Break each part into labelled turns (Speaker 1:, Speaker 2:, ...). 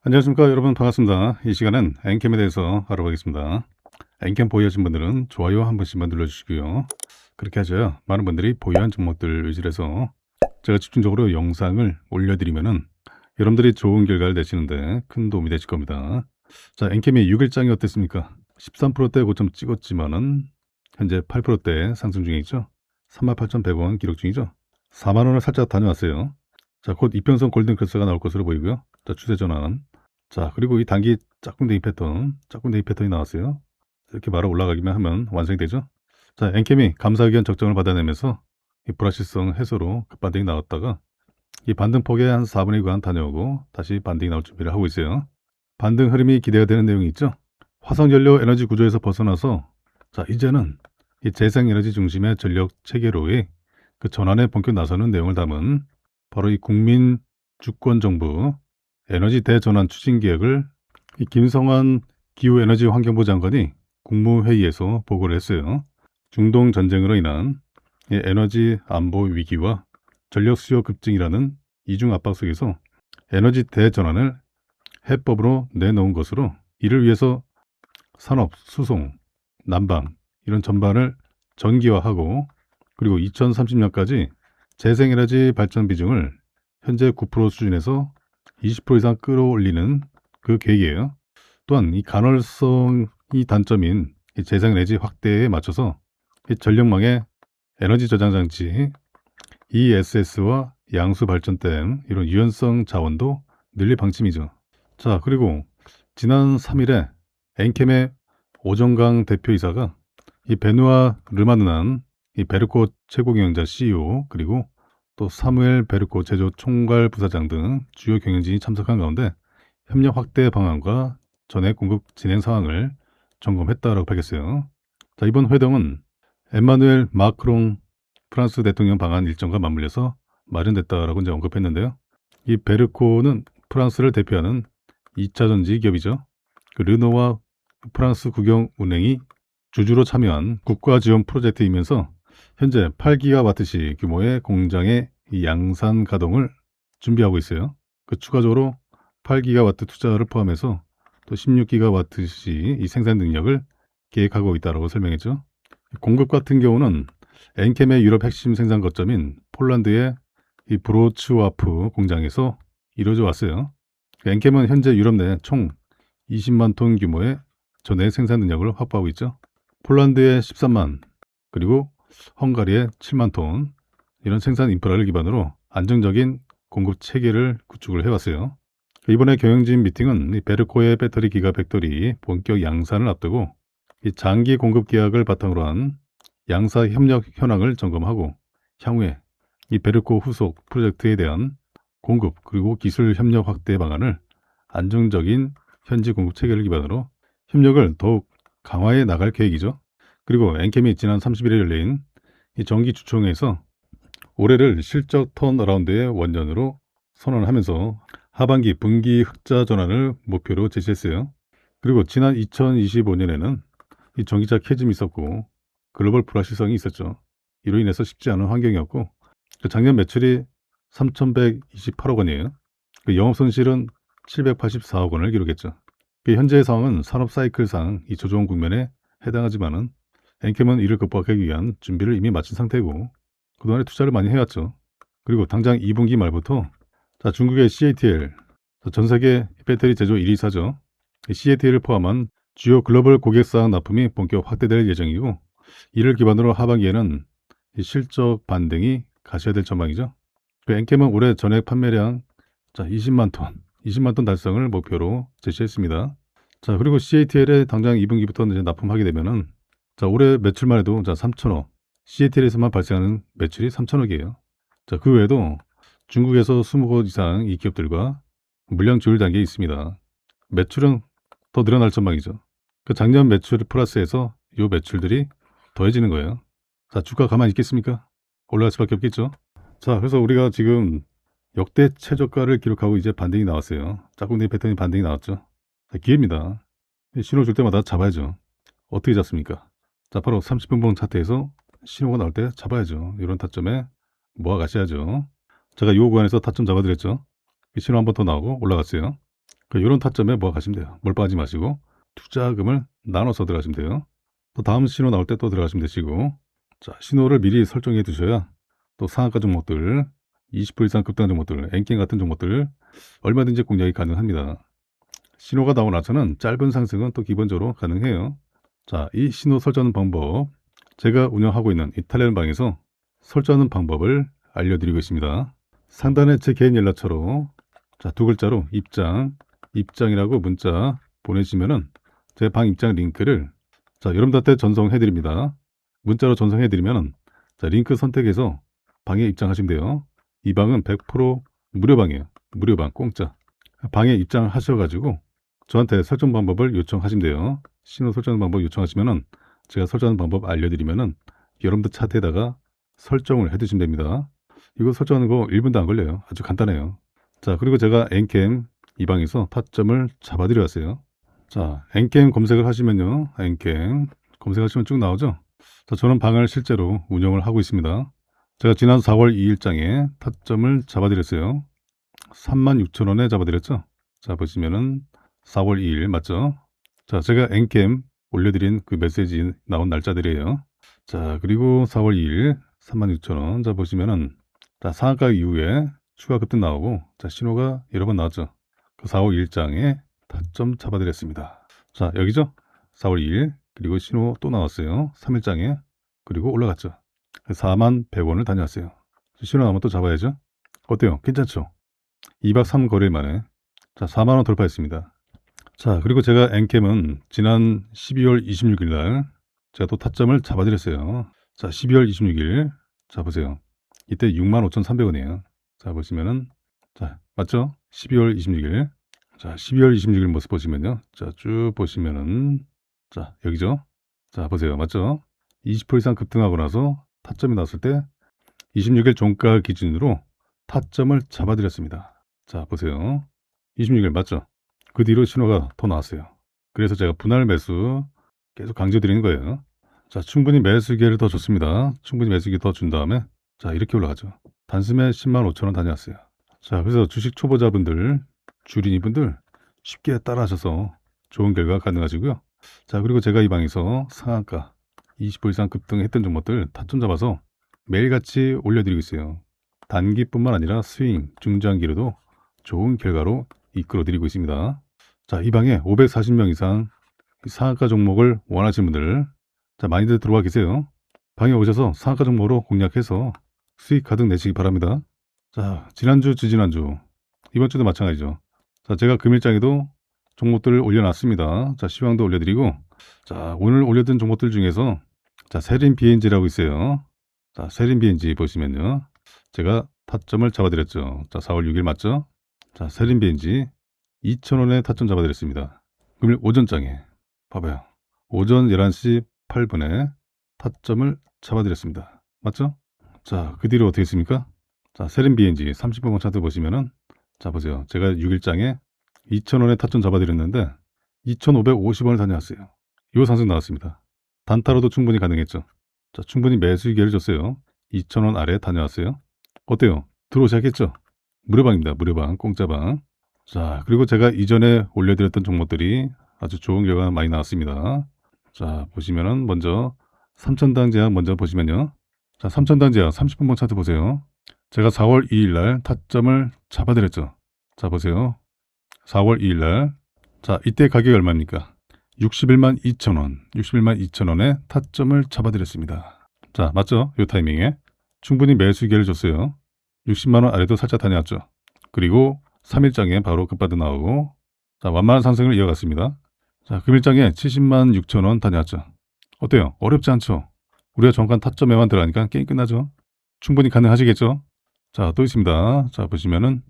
Speaker 1: 안녕하십니까 여러분, 반갑습니다. 이 시간은 엔캠에 대해서 알아보겠습니다. 엔캠 보유하신 분들은 좋아요 한 번씩만 눌러주시고요. 그렇게 하셔야 많은 분들이 보유한 종목들 위주로 해서 제가 집중적으로 영상을 올려드리면은 여러분들이 좋은 결과를 내시는데 큰 도움이 되실 겁니다. 자, 엔캠이 6일장이 어땠습니까? 13%대 고점 찍었지만은 현재 8%대 상승 중에 있죠. 38,100원 기록 중이죠. 4만 원을 살짝 다녀왔어요. 자, 곧 이평선 골든 크로스가 나올 것으로 보이고요. 자, 추세 전환. 자, 그리고 이 단기 짝꿍댕이 패턴이 나왔어요. 이렇게 바로 올라가기만 하면 완성이 되죠. 자, 엔캠이 감사 의견 적정을 받아내면서 이 불확실성 해소로 급반등이 나왔다가 이 반등폭에 한 4분의 2 구간 다녀오고 다시 반등이 나올 준비를 하고 있어요. 반등 흐름이 기대가 되는 내용이 있죠. 화석연료 에너지 구조에서 벗어나서 자, 이제는 이 재생에너지 중심의 전력 체계로의 그 전환에 본격 나서는 내용을 담은 바로 이 국민 주권 정부 에너지 대전환 추진 계획을 이 김성환 기후에너지 환경부 장관이 국무회의에서 보고를 했어요. 중동 전쟁으로 인한 이 에너지 안보 위기와 전력 수요 급증이라는 이중 압박 속에서 에너지 대전환을 해법으로 내놓은 것으로 이를 위해서 산업, 수송, 난방 이런 전반을 전기화하고 그리고 2030년까지 재생에너지 발전 비중을 현재 9% 수준에서 20% 이상 끌어올리는 그 계획이에요. 또한 이 간헐성이 단점인 이 재생에너지 확대에 맞춰서 이 전력망의 에너지 저장 장치 ESS와 양수 발전댐 이런 유연성 자원도 늘릴 방침이죠. 자, 그리고 지난 3일에 엔캠의 오정강 대표이사가 이 베누아 르마누난 이 베르코 최고경영자 CEO 그리고 또 사무엘 베르코 제조 총괄 부사장 등 주요 경영진이 참석한 가운데 협력 확대 방안과 전액 공급 진행 상황을 점검했다라고 밝혔어요. 자, 이번 회동은 엠마누엘 마크롱 프랑스 대통령 방한 일정과 맞물려서 마련됐다라고 이제 언급했는데요. 이 베르코는 프랑스를 대표하는 2차 전지 기업이죠. 그 르노와 프랑스 국영운행이 주주로 참여한 국가 지원 프로젝트이면서 현재 8기가와트시 규모의 공장의 양산 가동을 준비하고 있어요. 그 추가적으로 8기가와트 투자를 포함해서 또 16기가와트시 이 생산 능력을 계획하고 있다고 설명했죠. 공급 같은 경우는 엔캠의 유럽 핵심 생산 거점인 폴란드의 이 브로츠와프 공장에서 이루어져 왔어요. 엔캠은 현재 유럽 내 총 20만 톤 규모의 전해 생산 능력을 확보하고 있죠. 폴란드의 13만 그리고 헝가리의 7만 톤 이런 생산 인프라를 기반으로 안정적인 공급 체계를 구축을 해왔어요. 이번에 경영진 미팅은 베르코의 배터리 기가 팩토리 본격 양산을 앞두고 이 장기 공급 계약을 바탕으로 한 양사 협력 현황을 점검하고 향후에 이 베르코 후속 프로젝트에 대한 공급 그리고 기술 협력 확대 방안을 안정적인 현지 공급 체계를 기반으로 협력을 더욱 강화해 나갈 계획이죠. 그리고 엔캠이 지난 30일에 열린 이 정기주총에서 올해를 실적 턴어라운드의 원년으로 선언하면서 하반기 분기 흑자 전환을 목표로 제시했어요. 그리고 지난 2025년에는 이 전기차 캐즘이 있었고 글로벌 불확실성이 있었죠. 이로 인해서 쉽지 않은 환경이었고 작년 매출이 3,128억 원이에요. 그 영업손실은 784억 원을 기록했죠. 현재의 상황은 산업 사이클상 이 조정 국면에 해당하지만은 엔캠은 이를 극복하기 위한 준비를 이미 마친 상태고 그동안에 투자를 많이 해왔죠. 그리고 당장 2분기 말부터 중국의 CATL, 전 세계 배터리 제조 1위사죠. CATL을 포함한 주요 글로벌 고객사항 납품이 본격 확대될 예정이고 이를 기반으로 하반기에는 실적 반등이 가셔야될 전망이죠. 엔캠은 올해 전액 판매량 20만 톤 달성을 목표로 제시했습니다. 자, 그리고 CATL에 당장 2분기부터 이제 납품하게 되면은 올해 매출만 해도 3천억, CATL에서만 발생하는 매출이 3천억이에요. 자, 그 외에도 중국에서 20곳 이상 이 기업들과 물량 조율 단계에 있습니다. 매출은 더 늘어날 전망이죠. 그 작년 매출 플러스해서 이 매출들이 더해지는 거예요. 자, 주가 가만히 있겠습니까? 올라갈 수밖에 없겠죠. 자, 그래서 우리가 지금 역대 최저가를 기록하고 이제 반등이 나왔어요. 짝꿍댕이 패턴이 반등이 나왔죠. 자, 기회입니다. 신호 줄 때마다 잡아야죠. 어떻게 잡습니까? 자, 바로 30분봉 차트에서 신호가 나올 때 잡아야죠. 이런 타점에 모아 가셔야죠. 제가 이 구간에서 타점 잡아드렸죠. 신호 한 번 더 나오고 올라갔어요. 이런 타점에 뭐 가시면 돼요. 몰빵하지 마시고 투자금을 나눠서 들어가시면 돼요. 또 다음 신호 나올 때 또 들어가시면 되시고, 자, 신호를 미리 설정해 두셔야 또 상한가 종목들, 20% 이상 급등 종목들, 엔캠 같은 종목들 얼마든지 공략이 가능합니다. 신호가 나오고 나서는 짧은 상승은 또 기본적으로 가능해요. 자, 이 신호 설정 방법, 제가 운영하고 있는 이 텔레그램 방에서 설정하는 방법을 알려드리고 있습니다. 상단에 제 개인 연락처로 자, 두 글자로 입장이라고 문자 보내시면은 제 방 입장 링크를 자, 여러분들한테 전송해 드립니다. 문자로 전송해 드리면은 자, 링크 선택해서 방에 입장하시면 돼요. 이 방은 100% 무료 방이에요. 무료 방 공짜. 방에 입장하셔 가지고 저한테 설정 방법을 요청하시면 돼요. 신호 설정 방법 요청하시면은 제가 설정하는 방법 알려드리면은 여러분들 차트에다가 설정을 해두시면 됩니다. 이거 설정하는 거 1분도 안 걸려요. 아주 간단해요. 자, 그리고 제가 엔캠 이 방에서 타점을 잡아드려 왔어요. 자, 엔캠 검색을 하시면요. 엔캠 검색하시면 쭉 나오죠. 자, 저는 방을 실제로 운영을 하고 있습니다. 제가 지난 4월 2일장에 타점을 잡아드렸어요. 36,000원에 잡아드렸죠. 자, 보시면은 4월 2일 맞죠? 자, 제가 엔캠 올려드린 그 메시지 나온 날짜들이에요. 자, 그리고 4월 2일 36,000원. 자, 보시면은 자, 상한가 이후에 추가 급등 나오고 자, 신호가 여러 번 나왔죠. 그 4월 2일장에 타점 잡아드렸습니다. 자, 여기죠? 4월 2일 그리고 신호 또 나왔어요. 3일장에 그리고 올라갔죠. 41,100원을 다녀왔어요. 신호 나오면 또 잡아야죠. 어때요? 괜찮죠? 2박 3거래일 만에 자, 4만원 돌파했습니다. 자, 그리고 제가 엔캠은 지난 12월 26일 날 제가 또 타점을 잡아드렸어요. 자, 12월 26일 자, 보세요. 이때 65,300원이에요. 자, 보시면은 자, 맞죠? 12월 26일 자, 12월 26일 모습 보시면요. 자, 쭉 보시면은 자, 여기죠? 자, 보세요. 맞죠? 20% 이상 급등하고 나서 타점이 나왔을 때 26일 종가 기준으로 타점을 잡아드렸습니다. 자, 보세요. 26일 맞죠? 그 뒤로 신호가 더 나왔어요. 그래서 제가 분할 매수 계속 강조드리는 거예요. 자, 충분히 매수 기회를 더 줬습니다. 충분히 매수 기회 더 준 다음에 자, 이렇게 올라가죠. 단숨에 105,000원 다녀왔어요. 자, 그래서 주식 초보자분들, 주린이분들 쉽게 따라하셔서 좋은 결과 가능하시고요. 자, 그리고 제가 이 방에서 상한가 20% 이상 급등했던 종목들 타점 잡아서 매일같이 올려드리고 있어요. 단기뿐만 아니라 스윙, 중장기로도 좋은 결과로 이끌어드리고 있습니다. 자, 이 방에 540명 이상 상한가 종목을 원하시는 분들 자, 많이들 들어와 계세요. 방에 오셔서 상한가 종목으로 공략해서 수익 가득 내시기 바랍니다. 자, 지난주, 지지난주, 이번 주도 마찬가지죠. 자, 제가 금일장에도 종목들을 올려놨습니다. 자, 시황도 올려드리고, 자, 오늘 올려둔 종목들 중에서, 자, 세린 BNG라고 있어요. 자, 세린 BNG 보시면요. 제가 타점을 잡아드렸죠. 자, 4월 6일 맞죠? 자, 세린 BNG 2,000원에 타점 잡아드렸습니다. 금일 오전장에, 봐봐요. 오전 11시 8분에 타점을 잡아드렸습니다. 맞죠? 자, 그 뒤로 어떻게 했습니까? 자, 세린 BNG 30분봉 차트 보시면은 자, 보세요. 제가 6일장에 2,000원에 타점 잡아드렸는데 2,550원을 다녀왔어요. 이 상승 나왔습니다. 단타로도 충분히 가능했죠. 자, 충분히 매수 기회를 줬어요. 2,000원 아래 다녀왔어요. 어때요? 들어오셔야겠죠? 무료방입니다. 무료방, 공짜방. 자, 그리고 제가 이전에 올려드렸던 종목들이 아주 좋은 결과가 많이 나왔습니다. 자, 보시면은 먼저 3,000당 제약 먼저 보시면요. 자, 3,000당 제약 30분봉 차트 보세요. 제가 4월 2일 날 타점을 잡아드렸죠. 자, 보세요. 4월 2일 날. 자, 이때 가격이 얼마입니까? 61만 2천원. 61만 2천원에 타점을 잡아드렸습니다. 자, 맞죠? 이 타이밍에. 충분히 매수 기회를 줬어요. 60만원 아래도 살짝 다녀왔죠. 그리고 3일장에 바로 급반등 나오고 자, 완만한 상승을 이어갔습니다. 자, 금일장에 70만 6천원 다녀왔죠. 어때요? 어렵지 않죠? 우리가 정확한 타점에만 들어가니까 게임 끝나죠? 충분히 가능하시겠죠? 자, 또 있습니다. 자, 보시면은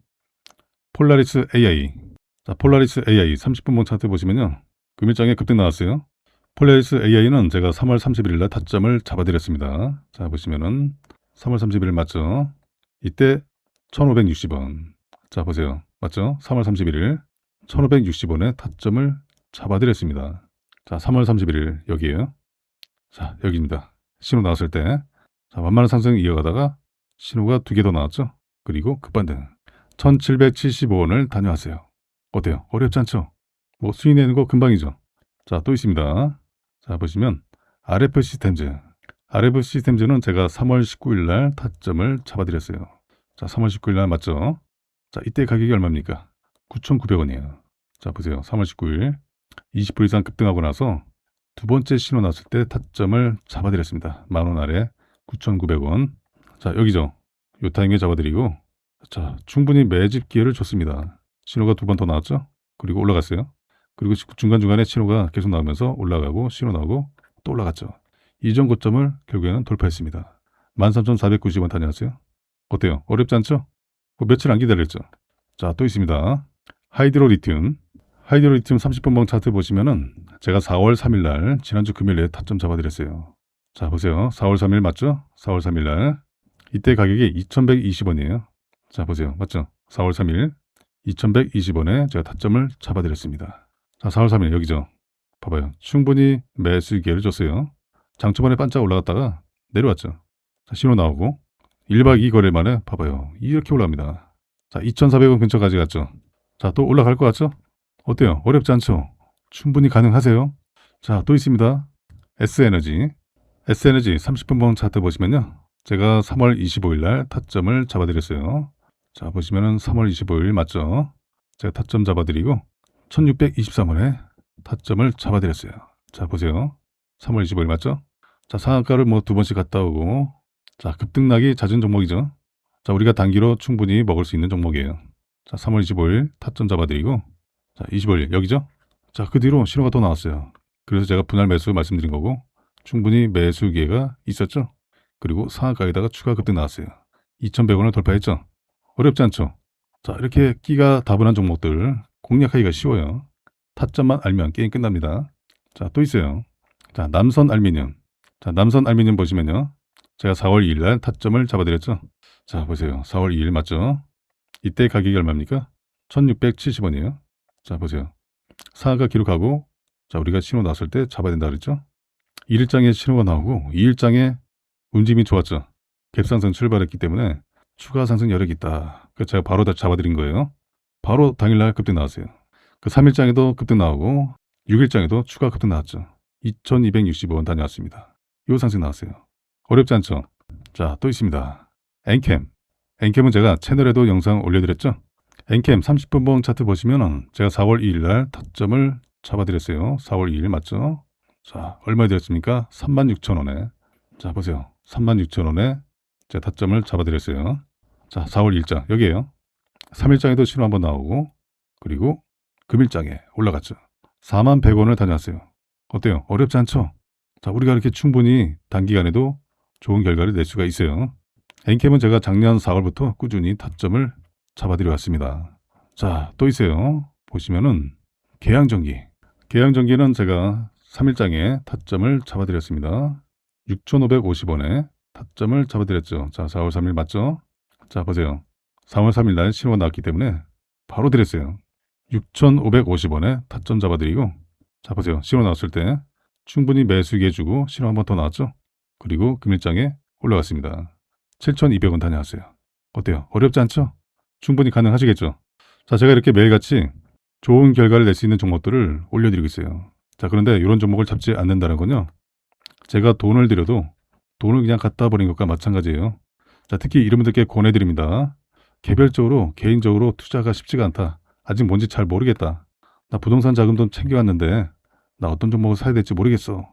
Speaker 1: 폴라리스 AI. 자, 폴라리스 AI 30분봉 차트 보시면요. 금일장에 급등 나왔어요. 폴라리스 AI는 제가 3월 31일 날 타점을 잡아드렸습니다. 자, 보시면은 3월 31일 맞죠? 이때 1,560원. 자, 보세요. 맞죠? 3월 31일 1,560원에 타점을 잡아드렸습니다. 자, 3월 31일 여기에요. 자, 여기입니다. 신호 나왔을 때 자, 완만한 상승 이어가다가 신호가 2개 더 나왔죠. 그리고 급반등 1,775원을 다녀왔어요. 어때요? 어렵지 않죠? 뭐 수익 내는 거 금방이죠. 자, 또 있습니다. 자, 보시면 RF 시스템즈. RF 시스템즈는 제가 3월 19일 날 타점을 잡아드렸어요. 자, 3월 19일 날 맞죠? 자, 이때 가격이 얼마입니까? 9,900원이에요. 자, 보세요. 3월 19일 20% 이상 급등하고 나서 두 번째 신호 났을 때 타점을 잡아드렸습니다. 만원 아래 9,900원. 자, 여기죠. 요 타이밍에 잡아드리고, 자, 충분히 매집 기회를 줬습니다. 신호가 두 번 더 나왔죠? 그리고 올라갔어요. 그리고 중간중간에 신호가 계속 나오면서 올라가고 신호 나오고 또 올라갔죠. 이전 고점을 결국에는 돌파했습니다. 13,490원 다녀왔어요. 어때요? 어렵지 않죠? 며칠 안 기다렸죠? 자, 또 있습니다. 하이드로리튬. 하이드로리튬 30분봉 차트 보시면은 제가 4월 3일 날 지난주 금요일에 타점 잡아드렸어요. 자, 보세요. 4월 3일 맞죠? 4월 3일 날 이때 가격이 2,120원이에요. 자, 보세요. 맞죠? 4월 3일 2,120원에 제가 타점을 잡아드렸습니다. 자, 4월 3일 여기죠. 봐봐요. 충분히 매수 기회를 줬어요. 장초반에 반짝 올라갔다가 내려왔죠. 자, 신호 나오고 1박 2 거래 만에 봐봐요. 이렇게 올라갑니다. 자, 2,400원 근처까지 갔죠. 자, 또 올라갈 것 같죠? 어때요? 어렵지 않죠? 충분히 가능하세요. 자, 또 있습니다. S에너지. S에너지 30분봉 차트 보시면요. 제가 3월 25일 날 타점을 잡아드렸어요. 자, 보시면은 3월 25일 맞죠? 제가 타점 잡아드리고 1623원에 타점을 잡아드렸어요. 자, 보세요. 3월 25일 맞죠? 자, 상한가를 뭐 두 번씩 갔다 오고, 자, 급등락이 잦은 종목이죠. 자, 우리가 단기로 충분히 먹을 수 있는 종목이에요. 자, 3월 25일 타점 잡아드리고, 자, 25일 여기죠? 자, 그 뒤로 신호가 또 나왔어요. 그래서 제가 분할 매수 말씀드린 거고, 충분히 매수 기회가 있었죠. 그리고 상한가에다가 추가 급등 나왔어요. 2,100원을 돌파했죠. 어렵지 않죠? 자, 이렇게 끼가 다분한 종목들 공략하기가 쉬워요. 타점만 알면 게임 끝납니다. 자, 또 있어요. 자, 남선 알미늄. 자, 남선 알미늄 보시면요. 제가 4월 2일 날 타점을 잡아드렸죠. 자, 보세요. 4월 2일 맞죠? 이때 가격이 얼마입니까? 1,670원이에요. 자, 보세요. 상한가 기록하고, 자, 우리가 신호 났을 때 잡아야 된다 그랬죠? 1일장에 신호가 나오고 2일장에 움직임이 좋았죠. 갭상승 출발했기 때문에 추가 상승 여력이 있다. 그래서 제가 바로 다 잡아드린 거예요. 바로 당일날 급등 나왔어요. 그 3일장에도 급등 나오고 6일장에도 추가 급등 나왔죠. 2,265원 다녀왔습니다. 요 상승 나왔어요. 어렵지 않죠? 자, 또 있습니다. 엔캠. 엔캠은 제가 채널에도 영상 올려드렸죠? 엔캠 30분봉 차트 보시면은 제가 4월 2일 날 타점을 잡아드렸어요. 4월 2일 맞죠? 자, 얼마에 드렸습니까? 36,000원에. 자, 보세요. 36,000원에 제가 타점을 잡아드렸어요. 자, 4월 1장 여기에요. 3일장에도 신호 한번 나오고 그리고 금일장에 올라갔죠. 41,100원을 다녀왔어요. 어때요? 어렵지 않죠? 자, 우리가 이렇게 충분히 단기간에도 좋은 결과를 낼 수가 있어요. 엔캠은 제가 작년 4월부터 꾸준히 타점을 잡아드려 왔습니다. 자, 또 있어요. 보시면은 계양전기. 계양전기는 제가 3일장에 타점을 잡아드렸습니다. 6,550원에 타점을 잡아드렸죠. 자, 4월 3일 맞죠? 자, 보세요. 4월 3일 날 신호가 나왔기 때문에 바로 드렸어요. 6,550원에 타점 잡아드리고, 자, 보세요. 신호 나왔을 때 충분히 매수기해 주고 신호 한 번 더 나왔죠? 그리고 금일장에 올라갔습니다. 7,200원 다녀왔어요. 어때요? 어렵지 않죠? 충분히 가능하시겠죠? 자, 제가 이렇게 매일같이 좋은 결과를 낼 수 있는 종목들을 올려드리고 있어요. 자, 그런데 이런 종목을 잡지 않는다는 건요. 제가 돈을 들여도 돈을 그냥 갖다 버린 것과 마찬가지예요. 자, 특히 이런 분들께 권해드립니다. 개별적으로, 개인적으로 투자가 쉽지가 않다. 아직 뭔지 잘 모르겠다. 나 부동산 자금 좀 챙겨왔는데 나 어떤 종목을 사야 될지 모르겠어.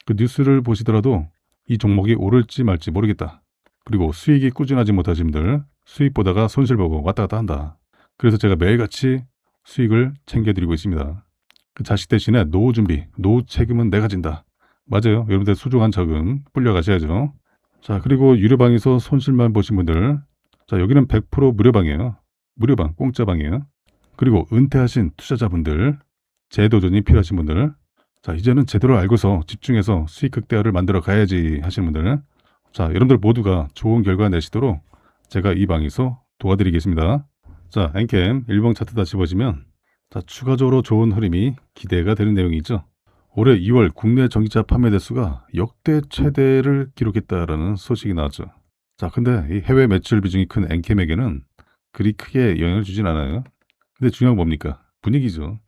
Speaker 1: 그 뉴스를 보시더라도 이 종목이 오를지 말지 모르겠다. 그리고 수익이 꾸준하지 못하신 분들 수익 보다가 손실 보고 왔다 갔다 한다. 그래서 제가 매일같이 수익을 챙겨드리고 있습니다. 그 자식 대신에 노후 준비, 노후 책임은 내가 진다. 맞아요. 여러분들 소중한 자금 불려가셔야죠. 자, 그리고 유료방에서 손실만 보신 분들, 자, 여기는 100% 무료방이에요. 무료방, 공짜방이에요. 그리고 은퇴하신 투자자분들, 재도전이 필요하신 분들, 자, 이제는 제대로 알고서 집중해서 수익 극대화를 만들어 가야지 하시는 분들, 자, 여러분들 모두가 좋은 결과 내시도록 제가 이 방에서 도와드리겠습니다. 자, 엔캠 일봉 차트 다시 보시면, 자, 추가적으로 좋은 흐름이 기대가 되는 내용이 있죠. 올해 2월 국내 전기차 판매 대수가 역대 최대를 기록했다라는 소식이 나왔죠. 자, 근데 이 해외 매출 비중이 큰 엔캠에게는 그리 크게 영향을 주진 않아요. 근데 중요한 건 뭡니까? 분위기죠.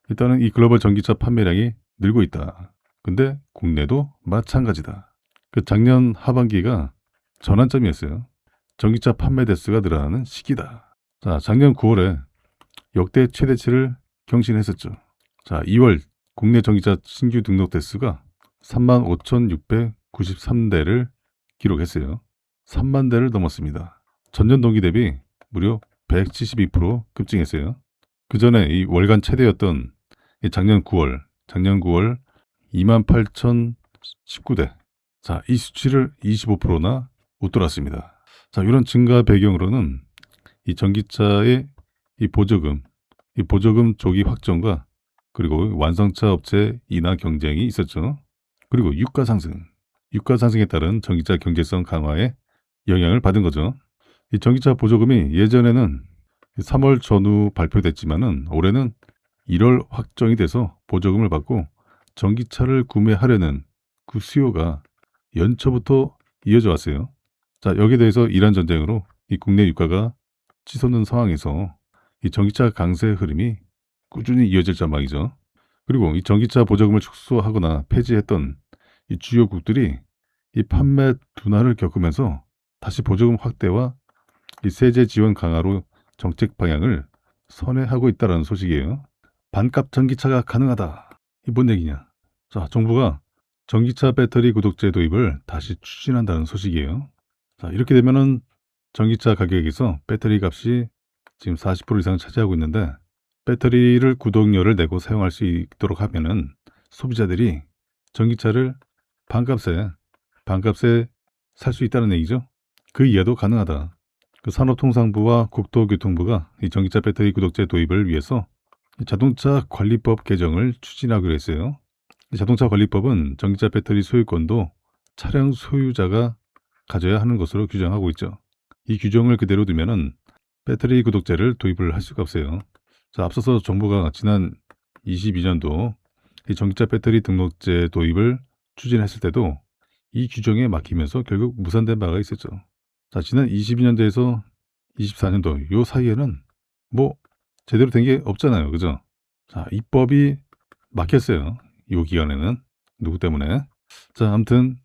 Speaker 1: 일단은 이 글로벌 전기차 판매량이 늘고 있다. 근데 국내도 마찬가지다. 그 작년 하반기가 전환점이었어요. 전기차 판매 대수가 늘어나는 시기다. 자, 작년 9월에 역대 최대치를 경신했었죠. 자, 2월 국내 전기차 신규 등록 대수가 35,693대를 기록했어요. 3만 대를 넘었습니다. 전년 동기 대비 무려 172% 급증했어요. 그 전에 이 월간 최대였던 작년 9월 28,019대. 자, 이 수치를 25%나 웃돌았습니다. 자, 이런 증가 배경으로는 이 전기차의 이 보조금 조기 확정과 그리고 완성차 업체 인하 경쟁이 있었죠. 그리고 유가 상승에 따른 전기차 경제성 강화에 영향을 받은 거죠. 이 전기차 보조금이 예전에는 3월 전후 발표됐지만은 올해는 1월 확정이 돼서 보조금을 받고 전기차를 구매하려는 그 수요가 연초부터 이어져 왔어요. 자, 여기에 대해서 이란 전쟁으로 이 국내 유가가 치솟는 상황에서 이 전기차 강세 흐름이 꾸준히 이어질 전망이죠. 그리고 이 전기차 보조금을 축소하거나 폐지했던 이 주요국들이 이 판매 둔화를 겪으면서 다시 보조금 확대와 이 세제 지원 강화로 정책 방향을 선회하고 있다는 소식이에요. 반값 전기차가 가능하다. 이 뭔 얘기냐? 자, 정부가 전기차 배터리 구독제 도입을 다시 추진한다는 소식이에요. 자, 이렇게 되면은 전기차 가격에서 배터리 값이 지금 40% 이상 차지하고 있는데 배터리를 구독료를 내고 사용할 수 있도록 하면은 소비자들이 전기차를 반값에 살 수 있다는 얘기죠. 그 이해도 가능하다. 그 산업통상부와 국토교통부가 이 전기차 배터리 구독제 도입을 위해서 자동차 관리법 개정을 추진하기로 했어요. 자동차 관리법은 전기차 배터리 소유권도 차량 소유자가 가져야 하는 것으로 규정하고 있죠. 이 규정을 그대로 두면은 배터리 구독제를 도입을 할 수가 없어요. 자, 앞서서 정부가 지난 22년도 이 전기차 배터리 등록제 도입을 추진했을 때도 이 규정에 막히면서 결국 무산된 바가 있었죠. 자, 지난 22년도에서 24년도 요 사이에는 뭐 제대로 된 게 없잖아요. 그죠? 자, 입법이 막혔어요. 요 기간에는. 누구 때문에? 자, 아무튼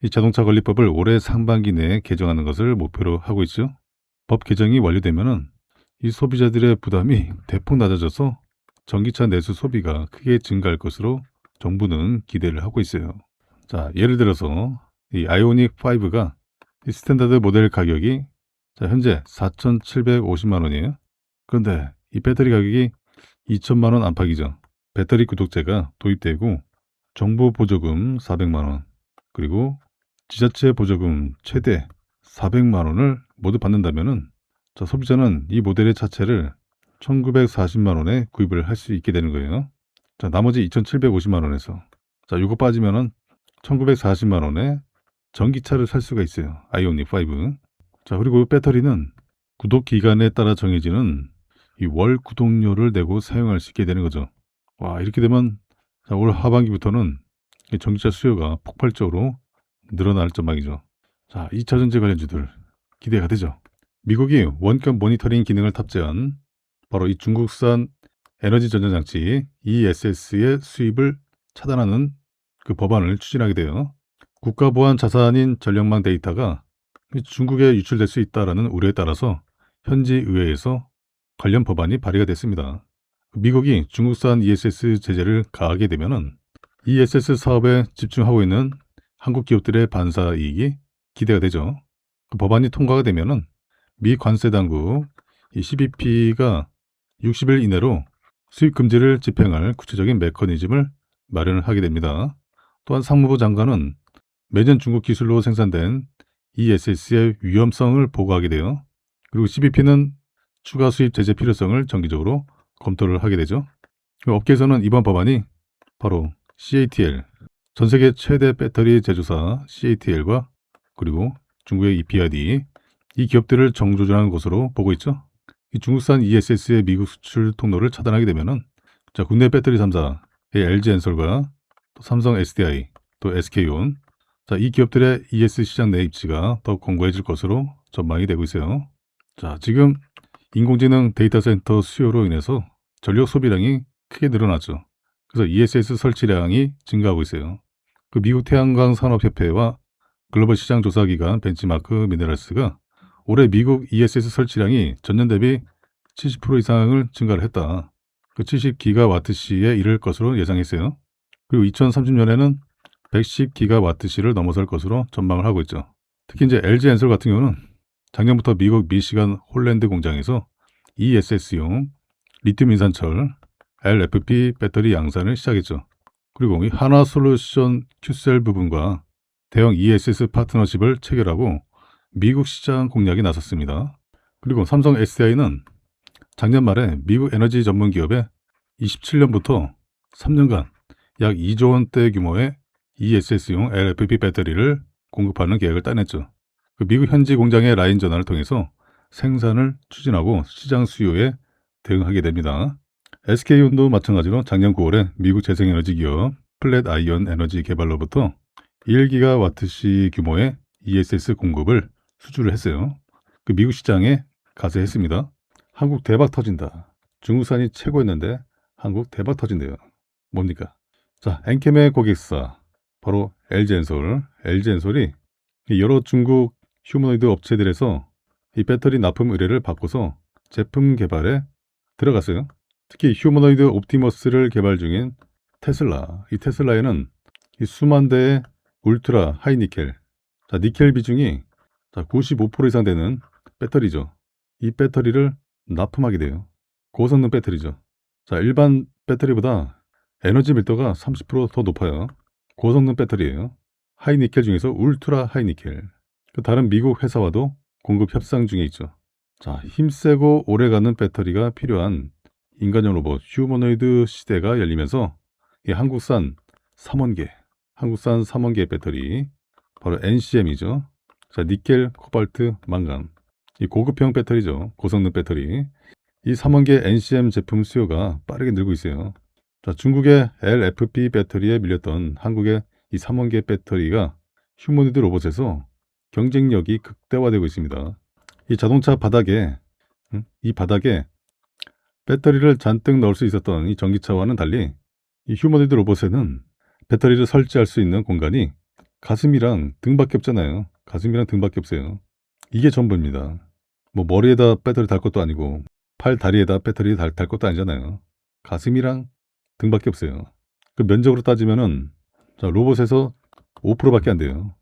Speaker 1: 이 자동차 관리법을 올해 상반기 내에 개정하는 것을 목표로 하고 있죠. 법 개정이 완료되면은 이 소비자들의 부담이 대폭 낮아져서 전기차 내수 소비가 크게 증가할 것으로 정부는 기대를 하고 있어요. 자, 예를 들어서 이 아이오닉 5가 이 스탠다드 모델 가격이 자, 현재 4,750만 원이에요. 그런데 이 배터리 가격이 2천만 원 안팎이죠. 배터리 구독제가 도입되고 정부 보조금 400만 원 그리고 지자체 보조금 최대 400만 원을 모두 받는다면은 자, 소비자는 이 모델의 차체를 1,940만 원에 구입을 할 수 있게 되는 거예요. 자, 나머지 2,750만 원에서 자, 이거 빠지면은 1,940만 원에 전기차를 살 수가 있어요. 아이오닉 5. 자, 그리고 배터리는 구독 기간에 따라 정해지는 이 월 구독료를 내고 사용할 수 있게 되는 거죠. 와, 이렇게 되면 자, 올 하반기부터는 이 전기차 수요가 폭발적으로 늘어날 전망이죠. 자, 2차 전지 관련주들 기대가 되죠. 미국이 원격 모니터링 기능을 탑재한 바로 이 중국산 에너지 전자장치 ESS의 수입을 차단하는 그 법안을 추진하게 돼요. 국가보안 자산인 전력망 데이터가 중국에 유출될 수 있다는 우려에 따라서 현지 의회에서 관련 법안이 발의가 됐습니다. 미국이 중국산 ESS 제재를 가하게 되면은 ESS 사업에 집중하고 있는 한국 기업들의 반사 이익이 기대가 되죠. 그 법안이 통과가 되면은 미 관세 당국 이 CBP가 60일 이내로 수입 금지를 집행할 구체적인 메커니즘을 마련을 하게 됩니다. 또한 상무부 장관은 매년 중국 기술로 생산된 ESS의 위험성을 보고하게 돼요. 그리고 CBP는 추가 수입 제재 필요성을 정기적으로 검토를 하게 되죠. 업계에서는 이번 법안이 바로 CATL, 전 세계 최대 배터리 제조사 CATL과 그리고 중국의 EPRD, 이 기업들을 정조준하는 것으로 보고 있죠. 이 중국산 ESS의 미국 수출 통로를 차단하게 되면은 자, 국내 배터리 3사의 LG엔솔과 또 삼성 SDI, 또 SK온, 자, 이 기업들의 ES 시장 내 입지가 더 견고해질 것으로 전망이 되고 있어요. 자, 지금 인공지능 데이터 센터 수요로 인해서 전력 소비량이 크게 늘어났죠. 그래서 ESS 설치량이 증가하고 있어요. 그 미국 태양광 산업협회와 글로벌 시장 조사 기관 벤치마크 미네랄스가 올해 미국 ESS 설치량이 전년 대비 70% 이상을 증가를 했다. 그 70기가와트시에 이를 것으로 예상했어요. 그리고 2030년에는 110기가와트시를 넘어설 것으로 전망을 하고 있죠. 특히 이제 LG 엔솔 같은 경우는 작년부터 미국 미시간 홀랜드 공장에서 ESS용 리튬 인산철 LFP 배터리 양산을 시작했죠. 그리고 이 하나솔루션 Q셀 부분과 대형 ESS 파트너십을 체결하고 미국 시장 공략에 나섰습니다. 그리고 삼성 SDI는 작년 말에 미국 에너지 전문 기업에 27년부터 3년간 약 2조 원대 규모의 ESS용 LFP 배터리를 공급하는 계획을 따냈죠. 그 미국 현지 공장의 라인 전환을 통해서 생산을 추진하고 시장 수요에 대응하게 됩니다. SK온도 마찬가지로 작년 9월에 미국 재생에너지 기업 플랫 아이온 에너지 개발로부터 1기가와트시 규모의 ESS 공급을 수주를 했어요. 그 미국 시장에 가세했습니다. 한국 대박 터진다. 중국산이 최고였는데 한국 대박 터진대요. 뭡니까? 자, 엔캠의 고객사 바로 LG엔솔. LG엔솔이 여러 중국 휴머노이드 업체들에서 이 배터리 납품 의뢰를 받고서 제품 개발에 들어갔어요. 특히 휴머노이드 옵티머스를 개발 중인 테슬라. 이 테슬라에는 이 수만 대의 울트라 하이 니켈. 자, 니켈 비중이 95% 이상 되는 배터리죠. 이 배터리를 납품하게 돼요. 고성능 배터리죠. 자, 일반 배터리보다 에너지 밀도가 30%더 높아요. 고성능 배터리예요. 하이 니켈 중에서 울트라 하이 니켈. 그 다른 미국 회사와도 공급 협상 중에 있죠. 자, 힘세고 오래가는 배터리가 필요한 인간용 로봇 휴머노이드 시대가 열리면서 이 한국산 3원계 배터리 바로 NCM이죠. 자, 니켈, 코발트, 망간. 이 고급형 배터리죠. 고성능 배터리. 이 3원계 NCM 제품 수요가 빠르게 늘고 있어요. 자, 중국의 LFP 배터리에 밀렸던 한국의 이 3원계 배터리가 휴머노이드 로봇에서 경쟁력이 극대화되고 있습니다. 이 자동차 바닥에 배터리를 잔뜩 넣을 수 있었던 이 전기차와는 달리 이 휴머노이드 로봇에는 배터리를 설치할 수 있는 공간이 가슴이랑 등밖에 없잖아요. 가슴이랑 등밖에 없어요. 이게 전부입니다. 뭐 머리에다 배터리 달 것도 아니고 팔 다리에다 배터리 달 것도 아니잖아요. 가슴이랑 등밖에 없어요. 그 면적으로 따지면은 자, 로봇에서 5%밖에 안 돼요.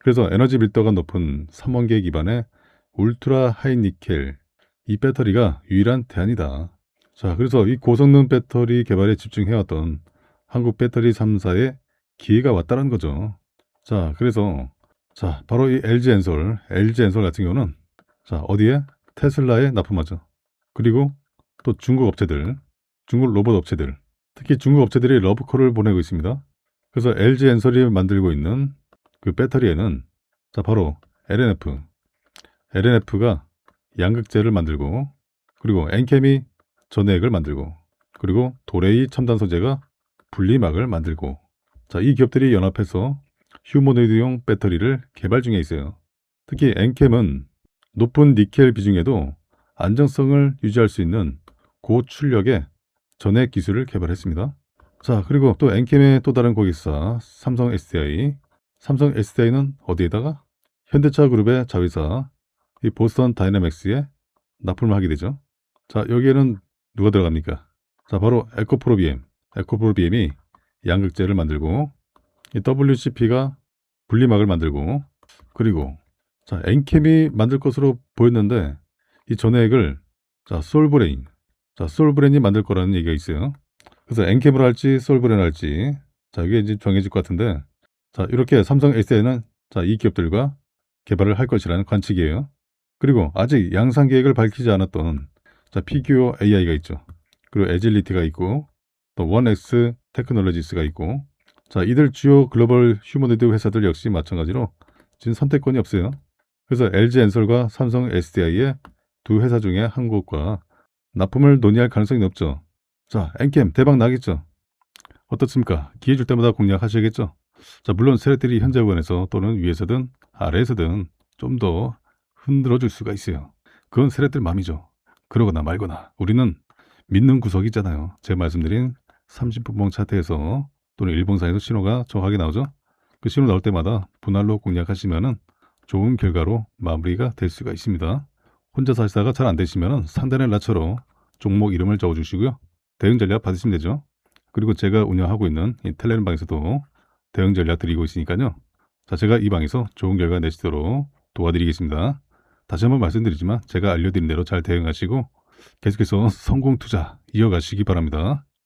Speaker 1: 그래서 에너지 밀도가 높은 3원계 기반의 울트라 하이 니켈 이 배터리가 유일한 대안이다. 자, 그래서 이 고성능 배터리 개발에 집중해왔던 한국 배터리 3사의 기회가 왔다는 거죠. 자, 그래서 자, 바로 이 LG엔솔 같은 경우는 자, 어디에? 테슬라에 납품하죠. 그리고 또 중국 업체들, 중국 로봇 업체들, 특히 중국 업체들이 러브콜을 보내고 있습니다. 그래서 LG엔솔이 만들고 있는 그 배터리에는 자, 바로 LNF가 양극재를 만들고 그리고 엔캠이 전해액을 만들고 그리고 도레이 첨단 소재가 분리막을 만들고 자, 이 기업들이 연합해서 휴머노이드용 배터리를 개발 중에 있어요. 특히 엔캠은 높은 니켈 비중에도 안정성을 유지할 수 있는 고출력의 전해액 기술을 개발했습니다. 자, 그리고 또 엔캠의 또 다른 고객사 삼성 SDI. 삼성 SDI는 어디에다가? 현대차 그룹의 자회사 이 보스턴 다이내믹스에 납품을 하게 되죠. 자, 여기에는 누가 들어갑니까? 자, 바로 에코프로비엠이 양극재를 만들고 이 WCP가 분리막을 만들고 그리고 자, 엔캠이 만들 것으로 보였는데 이 전해액을 자, 솔브레인이 만들 거라는 얘기가 있어요. 그래서 엔캠을 할지 솔브레인을 할지 자, 이게 이제 정해질 것 같은데 자, 이렇게 삼성 SDI는 자, 이 기업들과 개발을 할 것이라는 관측이에요. 그리고 아직 양산 계획을 밝히지 않았던 자, 피규어 AI가 있죠. 그리고 에질리티가 있고 또 원엑스 테크놀로지스가 있고 자, 이들 주요 글로벌 휴머노이드 회사들 역시 마찬가지로 지금 선택권이 없어요. 그래서 LG엔솔과 삼성 SDI의 두 회사 중에 한 곳과 납품을 논의할 가능성이 높죠. 자, 엔캠 대박 나겠죠. 어떻습니까? 기회 줄 때마다 공략하셔야겠죠. 자, 물론 세력들이 현재 구간에서 또는 위에서든 아래에서든 좀 더 흔들어 줄 수가 있어요. 그건 세력들 맘이죠. 그러거나 말거나 우리는 믿는 구석이 있잖아요. 제가 말씀드린 30분봉 차트에서 또는 일봉상에서 신호가 정확하게 나오죠. 그 신호 나올 때마다 분할로 공략하시면은 좋은 결과로 마무리가 될 수가 있습니다. 혼자서 하시다가 잘 안 되시면은 상단의 라처로 종목 이름을 적어주시고요. 대응 전략 받으시면 되죠. 그리고 제가 운영하고 있는 이 텔레그램 방에서도 대응 전략 드리고 있으니까요. 자, 제가 이 방에서 좋은 결과 내시도록 도와드리겠습니다. 다시 한번 말씀드리지만 제가 알려드린 대로 잘 대응하시고 계속해서 성공 투자 이어가시기 바랍니다.